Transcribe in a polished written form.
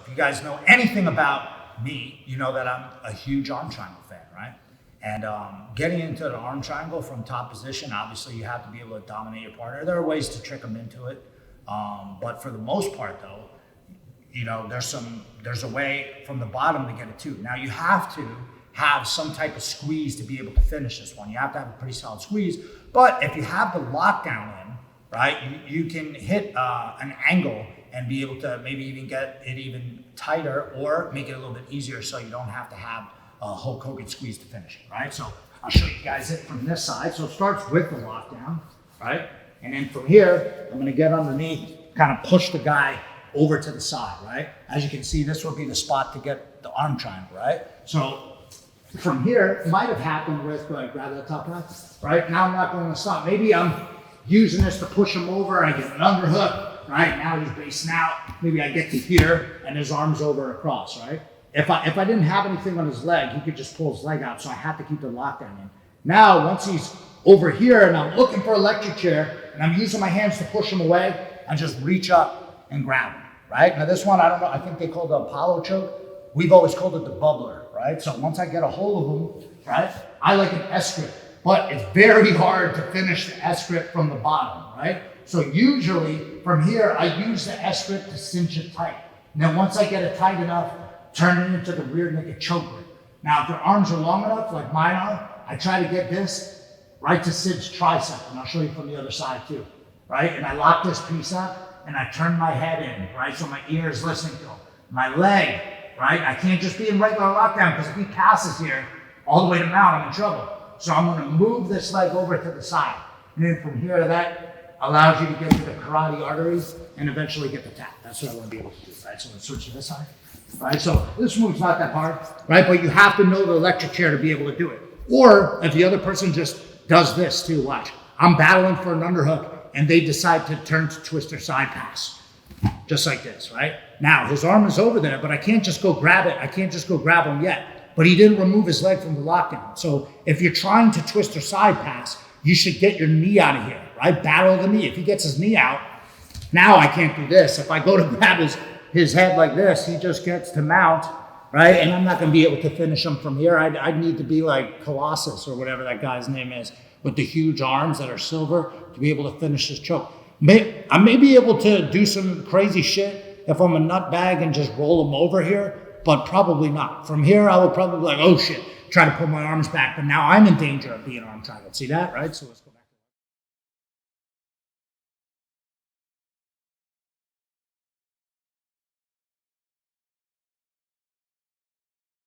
if you guys know anything about me, you know that I'm a huge arm triangle fan, right? And getting into the arm triangle from top position, obviously you have to be able to dominate your partner. There are ways to trick them into it. But for the most part though, you know, there's a way from the bottom to get it too. Now you have to have some type of squeeze to be able to finish this one. You have to have a pretty solid squeeze. But if you have the lockdown in, right, you can hit an angle and be able to maybe even get it even tighter or make it a little bit easier so you don't have to have a Hulk Hogan squeeze to finish it, right? So I'll show you guys it from this side. So it starts with the lockdown, right? And then from here, I'm gonna get underneath, kind of push the guy over to the side, right? As you can see, this would be the spot to get the arm triangle, right? So from here, it might have happened with, grab that top half, right? Now I'm not going to stop. Maybe I'm using this to push him over, I get an underhook, right? Now he's basing out. Maybe I get to here and his arm's over across, right? If I didn't have anything on his leg, he could just pull his leg out, so I had to keep the lockdown in. Now, once he's over here and I'm looking for an electric chair and I'm using my hands to push him away, I just reach up and grab him, right? Now this one, I don't know, I think they call it the Apollo choke. We've always called it the bubbler, right? So once I get a hold of him, right, I like an S-grip, but it's very hard to finish the S-grip from the bottom, right? So usually from here, I use the S-grip to cinch it tight. And then once I get it tight enough, turn it into the rear naked choke grip. Now, if their arms are long enough, like mine are, I try to get this right to cinch tricep, and I'll show you from the other side too, right? And I lock this piece up, and I turn my head in, right? So my ear is listening to him. My leg, right? I can't just be in regular lockdown, because if he passes here all the way to mount, I'm in trouble. So I'm gonna move this leg over to the side. And then from here, that allows you to get to the carotid arteries and eventually get the tap. That's what I wanna be able to do, right? So let's switch to this side. Right, so this move's not that hard, right? But you have to know the electric chair to be able to do it. Or if the other person just does this too, watch. I'm battling for an underhook and they decide to turn to twist their side pass. Just like this, right? Now his arm is over there, but I can't just go grab it. I can't just go grab him yet. But he didn't remove his leg from the lockdown. So if you're trying to twist your side pass, you should get your knee out of here, right? Battle the knee. If he gets his knee out, now I can't do this. If I go to grab his head like this, he just gets to mount, right? And I'm not gonna be able to finish him from here. I'd need to be like Colossus or whatever that guy's name is, with the huge arms that are silver to be able to finish this choke. I may be able to do some crazy shit if I'm a nutbag and just roll him over here, but probably not. From here, I would probably be like, oh shit, try to pull my arms back, but now I'm in danger of being arm triangled. See that, right? So let's go back.